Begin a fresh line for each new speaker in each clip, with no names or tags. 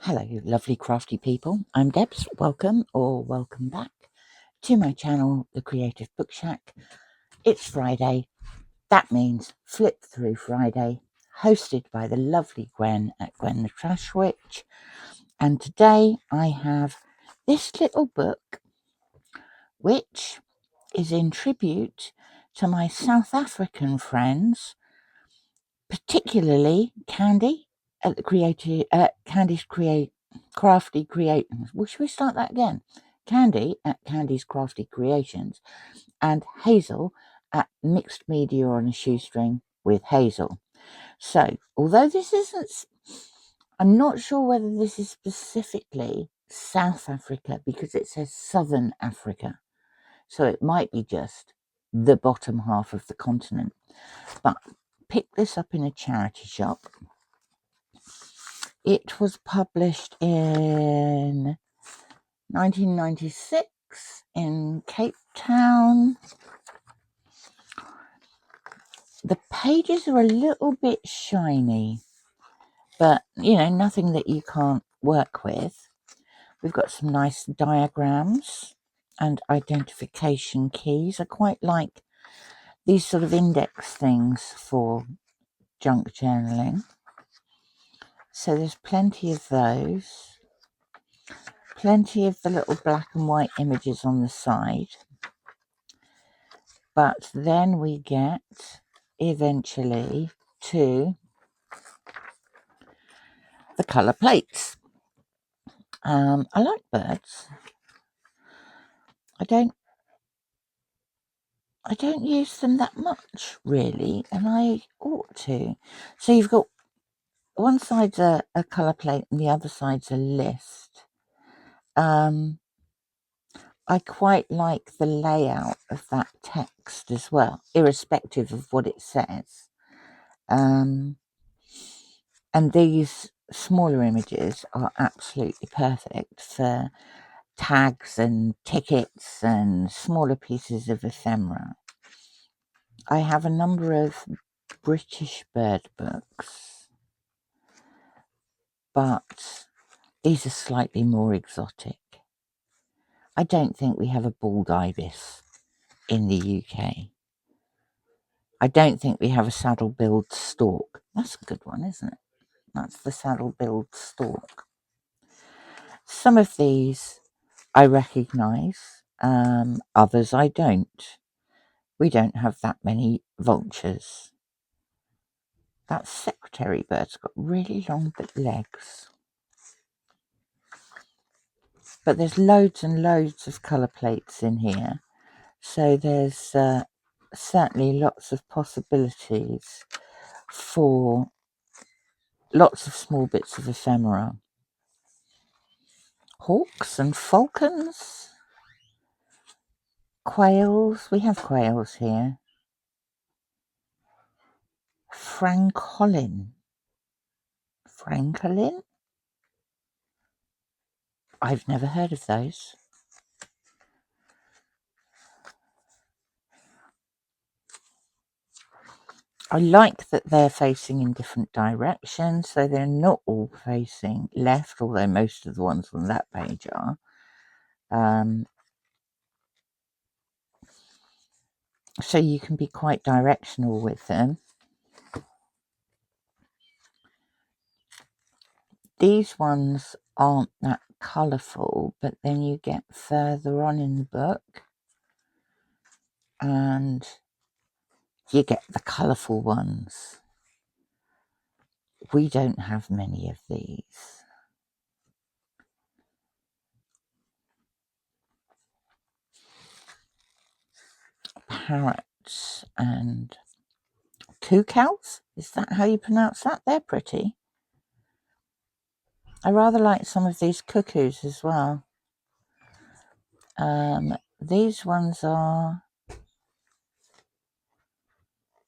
Hello, you lovely crafty people. I'm Debs. Welcome or welcome back to my channel, The Creative Book Shack. It's Friday. That means Flip Through Friday, hosted by the lovely Gwen at Gwen the Trash Witch. And today I have this little book, which is in tribute to my South African friends, particularly Candy at the Crafty Creations. Well, should we start that again? Candy at Candy's Crafty Creations and Hazel at Mixed Media on a Shoestring with Hazel. So, although this isn't, I'm not sure whether this is specifically South Africa because it says Southern Africa. So it might be just the bottom half of the continent. But pick this up in a charity shop. It was published in 1996 in Cape Town. The pages are a little bit shiny, but nothing that you can't work with. We've got some nice diagrams and identification keys. I quite like these sort of index things for junk journaling. So there's plenty of those. Plenty of the little black and white images on the side. But then we get eventually to the colour plates. I like birds. I don't use them that much really, and I ought to. So you've got one side's a colour plate and the other side's a list. I quite like the layout of that text as well, irrespective of what it says. And these smaller images are absolutely perfect for tags and tickets and smaller pieces of ephemera. I have a number of British bird books, but these are slightly more exotic. I don't think we have a bald ibis in the UK. I don't think we have a saddle-billed stork. That's a good one, isn't it? That's the saddle-billed stork. Some of these I recognise, others I don't. We don't have that many vultures. That secretary bird's got really long legs. But there's loads and loads of colour plates in here. So there's certainly lots of possibilities for lots of small bits of ephemera. Hawks and falcons. Quails. We have quails here. Francolin. Francolin? I've never heard of those. I like that they're facing in different directions, so they're not all facing left, although most of the ones on that page are. So you can be quite directional with them. These ones aren't that colourful, but then you get further on in the book and you get the colourful ones. We don't have many of these. Parrots and cuckoos, is that how you pronounce that? They're pretty. I rather like some of these cuckoos as well. These ones are,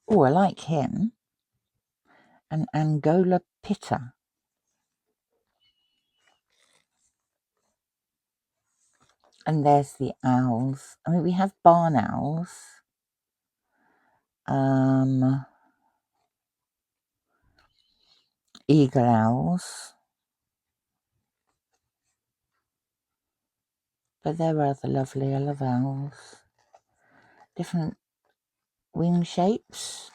oh, I like him. An Angola pitta. And there's the owls. I mean, we have barn owls. Eagle owls. But they're rather lovely. I love owls. Different wing shapes.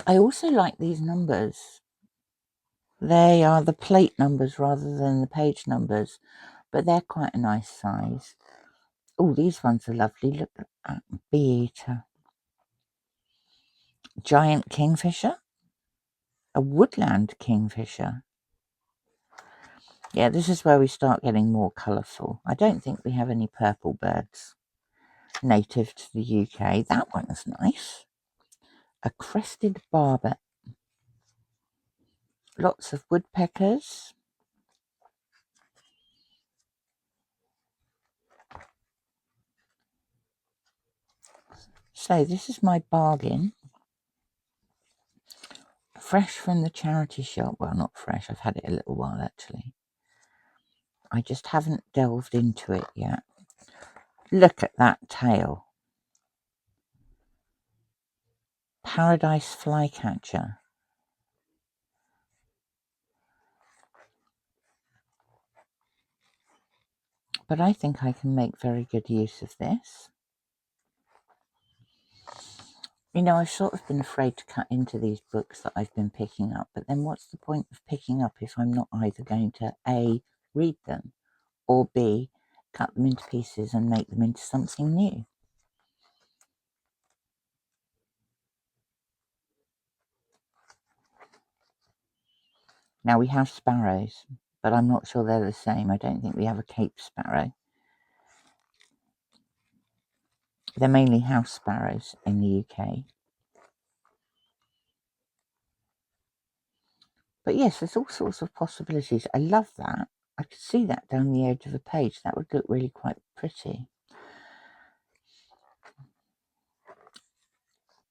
I also like these numbers. They are the plate numbers rather than the page numbers, but they're quite a nice size. Oh, these ones are lovely. Look at that. Bee eater. Giant kingfisher. A woodland kingfisher. Yeah, this is where we start getting more colourful. I don't think we have any purple birds native to the UK. That one's nice. A crested barbet. Lots of woodpeckers. So this is my bargain. Fresh from the charity shop. Well, not fresh. I've had it a little while actually. I just haven't delved into it yet. Look at that tail. Paradise flycatcher. But I think I can make very good use of this. You know, I've sort of been afraid to cut into these books that I've been picking up, but then what's the point of picking up if I'm not either going to A, read them, or B, cut them into pieces and make them into something new? Now we have sparrows, but I'm not sure they're the same. I don't think we have a Cape sparrow. They're mainly house sparrows in the UK. But yes, there's all sorts of possibilities. I love that. I could see that down the edge of a page. That would look really quite pretty.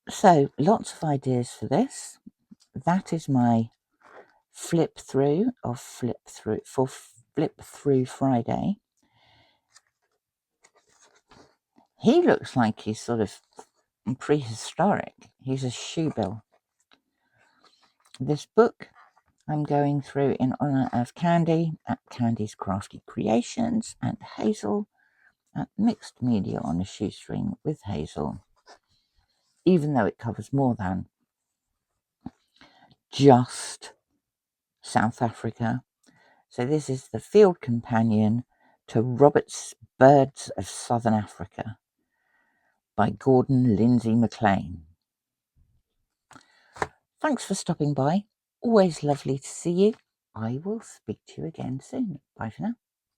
So, lots of ideas for this. That is my flip through Flip Through Friday. He looks like he's sort of prehistoric. He's a shoebill. This book I'm going through in honour of Candy at Candy's Crafty Creations and Hazel at Mixed Media on a Shoestring with Hazel. Even though it covers more than just South Africa. So this is the field companion to Robert's Birds of Southern Africa by Gordon Lindsay Maclean. Thanks for stopping by. Always lovely to see you. I will speak to you again soon. Bye for now.